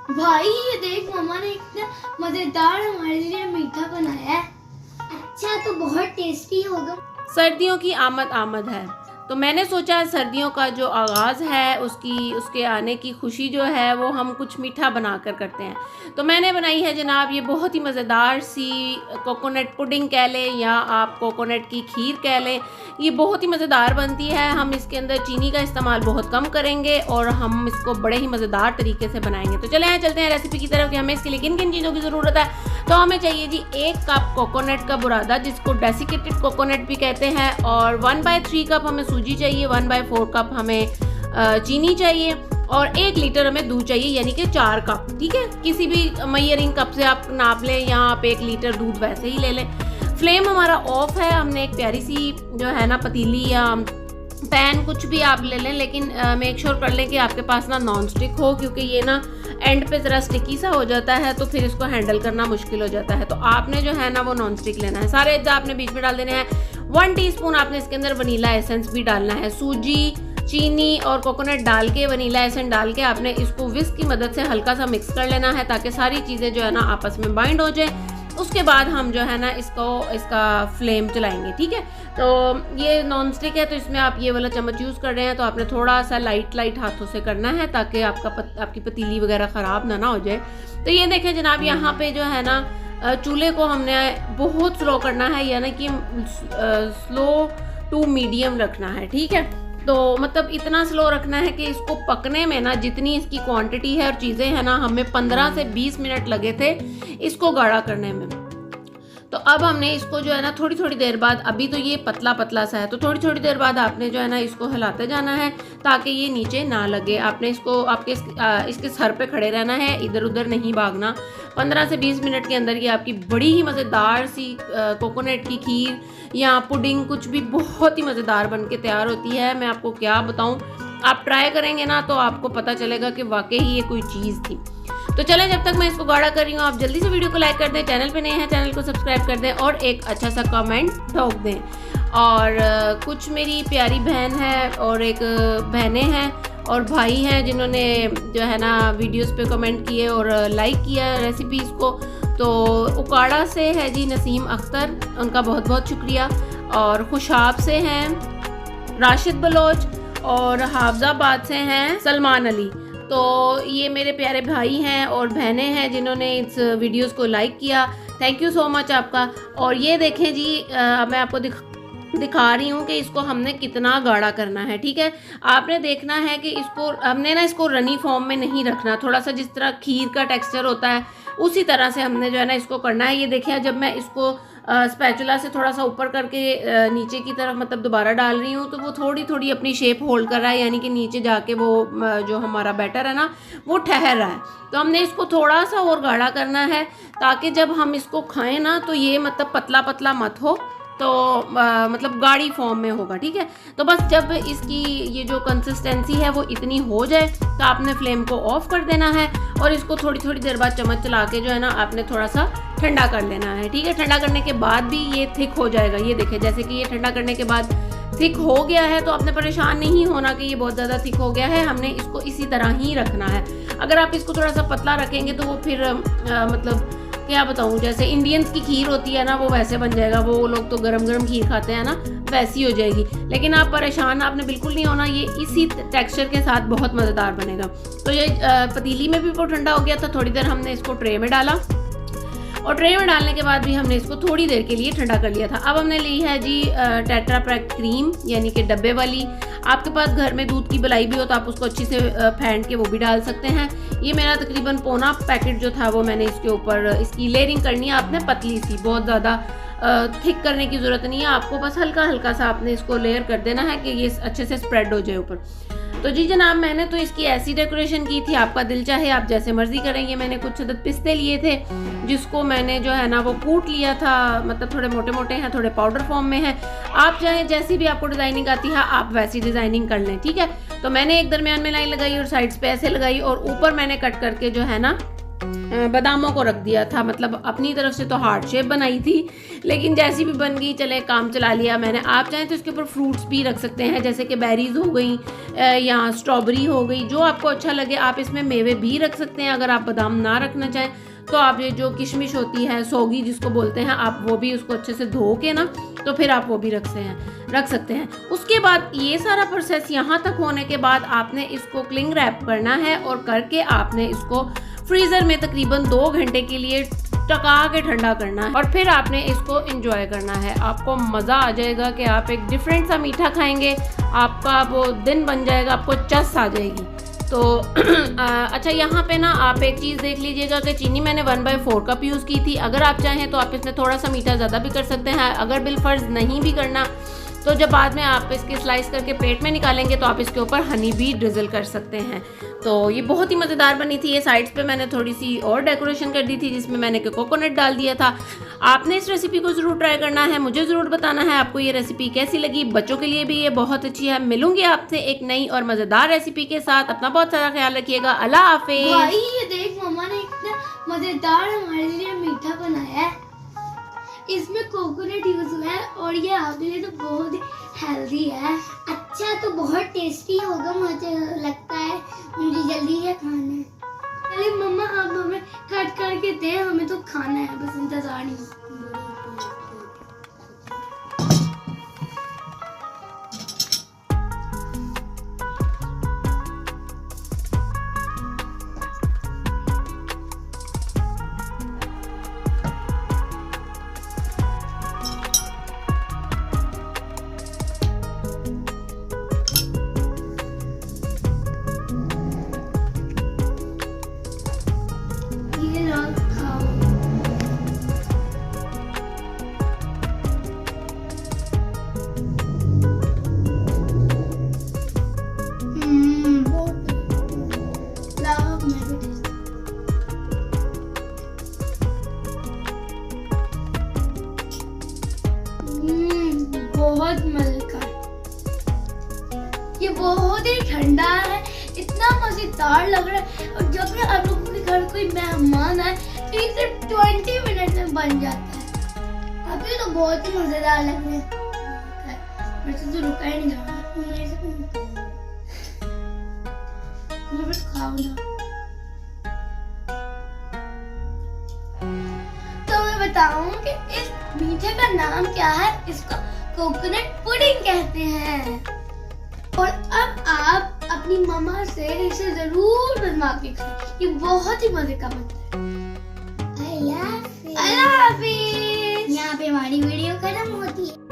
भाई ये देख, मम्मा ने इतना मजेदार हमारे लिए मीठा बनाया है। अच्छा, तो बहुत टेस्टी होगा। सर्दियों की आमद आमद है, तो मैंने सोचा सर्दियों का जो आगाज़ है उसके आने की खुशी जो है वो हम कुछ मीठा बना कर करते हैं। तो मैंने बनाई है जनाब ये बहुत ही मज़ेदार सी कोकोनट पुडिंग कह लें या आप कोकोनट की खीर कह लें। ये बहुत ही मज़ेदार बनती है। हम इसके अंदर चीनी का इस्तेमाल बहुत कम करेंगे और हम इसको बड़े ही मज़ेदार तरीके से बनाएंगे। तो चले चलते हैं रेसिपी की तरफ कि हमें इसके लिए किन किन चीज़ों की ज़रूरत है। तो हमें चाहिए जी 1 कप कोकोनट का बुरादा, जिसको डेसिकेटेड कोकोनट भी कहते हैं, और 1/3 कप हमें सूजी चाहिए, 1/4 कप हमें चीनी चाहिए, और 1 लीटर हमें दूध चाहिए, यानी कि 4 कप। ठीक है, किसी भी मेजरिंग कप से आप नाप लें या आप 1 लीटर दूध वैसे ही ले लें। फ्लेम हमारा ऑफ है। हमने एक प्यारी सी जो है ना पतीली या पैन कुछ भी आप ले लें, लेकिन मेक श्योर कर लें कि आपके पास ना नॉन स्टिक हो, क्योंकि ये ना एंड पे ज़रा स्टिकी सा हो जाता है तो फिर इसको हैंडल करना मुश्किल हो जाता है। तो आपने जो है ना वो नॉन स्टिक लेना है। सारे एग्ज़ा आपने बीच में डाल देने हैं। 1 टीस्पून आपने इसके अंदर वनीला एसेंस भी डालना है। सूजी, चीनी और कोकोनट डाल के, वनीला एसेंस डाल के आपने इसको विस्क की मदद से हल्का सा मिक्स कर लेना है, ताकि सारी चीज़ें जो है ना आपस में बाइंड हो जाए। उसके बाद हम जो है ना इसका फ्लेम चलाएंगे। ठीक है, तो ये नॉन स्टिक है तो इसमें आप ये वाला चम्मच यूज़ कर रहे हैं, तो आपने थोड़ा सा लाइट हाथों से करना है, ताकि आपकी पतीली वगैरह ख़राब ना हो जाए। तो ये देखें जनाब, यहाँ पे जो है ना चूल्हे को हमने बहुत स्लो करना है, यानी कि स्लो टू मीडियम रखना है। ठीक है, तो मतलब इतना स्लो रखना है कि इसको पकने में ना, जितनी इसकी क्वांटिटी है और चीज़ें हैं ना, हमें 15 से 20 मिनट लगे थे इसको गाढ़ा करने में। तो अब हमने इसको जो है ना थोड़ी देर बाद, अभी तो ये पतला सा है, तो थोड़ी देर बाद आपने जो है ना इसको हिलाते जाना है ताकि ये नीचे ना लगे। आपने इसको इसके सर पे खड़े रहना है, इधर उधर नहीं भागना। 15 से 20 मिनट के अंदर ये आपकी बड़ी ही मज़ेदार सी कोकोनट की खीर या पुडिंग कुछ भी बहुत ही मज़ेदार बन के तैयार होती है। मैं आपको क्या बताऊँ, आप ट्राई करेंगे ना तो आपको पता चलेगा कि वाकई ये कोई चीज़ थी। तो चलें, जब तक मैं इसको गाढ़ा कर रही हूँ आप जल्दी से वीडियो को लाइक कर दें, चैनल पे नए हैं चैनल को सब्सक्राइब कर दें और एक अच्छा सा कमेंट ठोक दें। और कुछ मेरी प्यारी बहन है और एक बहनें हैं और भाई हैं जिन्होंने जो है ना वीडियोस पे कमेंट किए और लाइक किया रेसिपीज़ को। तो उकाड़ा से है जी नसीम अख्तर, उनका बहुत बहुत शुक्रिया। और खुशाब से हैं राशिद बलोच और हाफजाबाद से हैं सलमान अली। तो ये मेरे प्यारे भाई हैं और बहनें हैं जिन्होंने इस वीडियोस को लाइक किया। थैंक यू सो मच आपका। और ये देखें जी, मैं आपको दिखा रही हूँ कि इसको हमने कितना गाढ़ा करना है। ठीक है, आपने देखना है कि हमने ना इसको रनी फॉर्म में नहीं रखना, थोड़ा सा जिस तरह खीर का टेक्सचर होता है उसी तरह से हमने जो है ना इसको करना है। ये देखिए, जब मैं इसको स्पैचुला से थोड़ा सा ऊपर करके नीचे की तरफ मतलब दोबारा डाल रही हूँ, तो वो थोड़ी अपनी शेप होल्ड कर रहा है, यानी कि नीचे जाके वो जो हमारा बैटर है ना वो ठहर रहा है। तो हमने इसको थोड़ा सा और गाढ़ा करना है ताकि जब हम इसको खाएं ना तो ये मतलब पतला मत हो, तो मतलब गाढ़ी फॉर्म में होगा। ठीक है, तो बस जब इसकी ये जो कंसिस्टेंसी है वो इतनी हो जाए तो आपने फ्लेम को ऑफ कर देना है और इसको थोड़ी देर बाद चम्मच चला के जो है ना आपने थोड़ा सा ठंडा कर लेना है। ठीक है, ठंडा करने के बाद भी ये थिक हो जाएगा। ये देखें, जैसे कि ये ठंडा करने के बाद थिक हो गया है, तो आपने परेशान नहीं होना कि ये बहुत ज़्यादा थिक हो गया है। हमने इसको इसी तरह ही रखना है। अगर आप इसको थोड़ा सा पतला रखेंगे तो वो फिर मतलब क्या बताऊँ, जैसे इंडियंस की खीर होती है ना वो वैसे बन जाएगा। वो लोग तो गरम खीर खाते हैं ना, वैसी हो जाएगी। लेकिन आप परेशान आपने बिल्कुल नहीं होना, ये इसी टेक्सचर के साथ बहुत मज़ेदार बनेगा। तो ये पतीली में भी वो ठंडा हो गया था। थोड़ी देर हमने इसको ट्रे में डाला और ट्रे में डालने के बाद भी हमने इसको थोड़ी देर के लिए ठंडा कर लिया था। अब हमने ली है जी टेट्रा पैक क्रीम, यानी कि डब्बे वाली। आपके पास घर में दूध की मलाई भी हो तो आप उसको अच्छी से फेंट के वो भी डाल सकते हैं। ये मेरा तकरीबन पौना पैकेट जो था वो मैंने इसके ऊपर, इसकी लेयरिंग करनी है आपने पतली सी, बहुत ज़्यादा थिक करने की ज़रूरत नहीं है आपको, बस हल्का सा आपने इसको लेयर कर देना है कि ये अच्छे से स्प्रेड हो जाए ऊपर। तो जी जनाब, मैंने तो इसकी ऐसी डेकोरेशन की थी, आपका दिल चाहे आप जैसे मर्जी करेंगे। मैंने कुछ अदद पिस्ते लिए थे जिसको मैंने जो है ना वो कूट लिया था, मतलब थोड़े मोटे हैं, थोड़े पाउडर फॉर्म में हैं। आप चाहे जैसी भी आपको डिज़ाइनिंग आती है आप वैसी डिज़ाइनिंग कर लें। ठीक है, तो मैंने एक दरमियान में लाइन लगाई और साइड्स पे ऐसे लगाई और ऊपर मैंने कट करके जो है ना बादामों को रख दिया था, मतलब अपनी तरफ से तो हार्ट शेप बनाई थी, लेकिन जैसी भी बन गई चले काम चला लिया मैंने। आप चाहें तो इसके ऊपर फ्रूट्स भी रख सकते हैं, जैसे कि बेरीज हो गई या स्ट्रॉबेरी हो गई, जो आपको अच्छा लगे। आप इसमें मेवे भी रख सकते हैं। अगर आप बादाम ना रखना चाहें तो आप ये जो किशमिश होती है, सौगी जिसको बोलते हैं, आप वो भी उसको अच्छे से धो के ना तो फिर आप वो भी रख सकते हैं। उसके बाद ये सारा प्रोसेस यहाँ तक होने के बाद आपने इसको क्लिंग रैप करना है और करके आपने इसको फ्रीज़र में तकरीबन 2 घंटे के लिए टका के ठंडा करना है और फिर आपने इसको एंजॉय करना है। आपको मज़ा आ जाएगा कि आप एक डिफरेंट सा मीठा खाएंगे, आपका वो दिन बन जाएगा, आपको चस आ जाएगी। तो अच्छा, यहाँ पे ना आप एक चीज़ देख लीजिएगा कि चीनी मैंने 1/4 कप यूज़ की थी। अगर आप चाहें तो आप इसमें थोड़ा सा मीठा ज़्यादा भी कर सकते हैं। अगर बिलफर्ज नहीं भी करना तो जब बाद में आप इसके स्लाइस करके प्लेट में निकालेंगे तो आप इसके ऊपर हनी भी ड्रिजल कर सकते हैं। तो ये बहुत ही मज़ेदार बनी थी। ये साइड्स पे मैंने थोड़ी सी और डेकोरेशन कर दी थी जिसमें मैंने कोकोनट डाल दिया था। आपने इस रेसिपी को ज़रूर ट्राई करना है, मुझे ज़रूर बताना है आपको ये रेसिपी कैसी लगी। बच्चों के लिए भी ये बहुत अच्छी है। मिलूंगी आपसे एक नई और मज़ेदार रेसिपी के साथ। अपना बहुत सारा ख्याल रखिएगा। अल्लाह हाफिज़। भाई ये देख, मम्मा ने इतना मजेदार हमारे लिए मीठा बनाया है। इसमें कोकोनट यूज हुआ है और ये आपके लिए तो बहुत ही हेल्दी है। अच्छा तो बहुत टेस्टी होगा मुझे लगता है। मुझे जल्दी से खाना है। चलिए मम्मा आप हमें कट करके दें, हमें तो खाना है, बस इंतजार नहीं। बहुत मजे का, ये बहुत ही ठंडा है, इतना मजेदार लग रहा है। और जब भी आप लोगों के घर कोई मेहमान आए तो ये सिर्फ 20 मिनट में बन जाता है। अभी तो बहुत ही मजेदार लग रहा है। वैसे तो रुका ही नहीं जा रहा, बस खाओ ना। तो मैं बताऊं कि इस मीठे का नाम क्या है। इसको कोकोनट पुडिंग कहते हैं। और अब आप अपनी मम्मा से इसे जरूर बनवा के खाएं, ये बहुत ही मजे का बनता है। अल्लाह हाफिज़। यहाँ पे हमारी वीडियो खत्म होती है।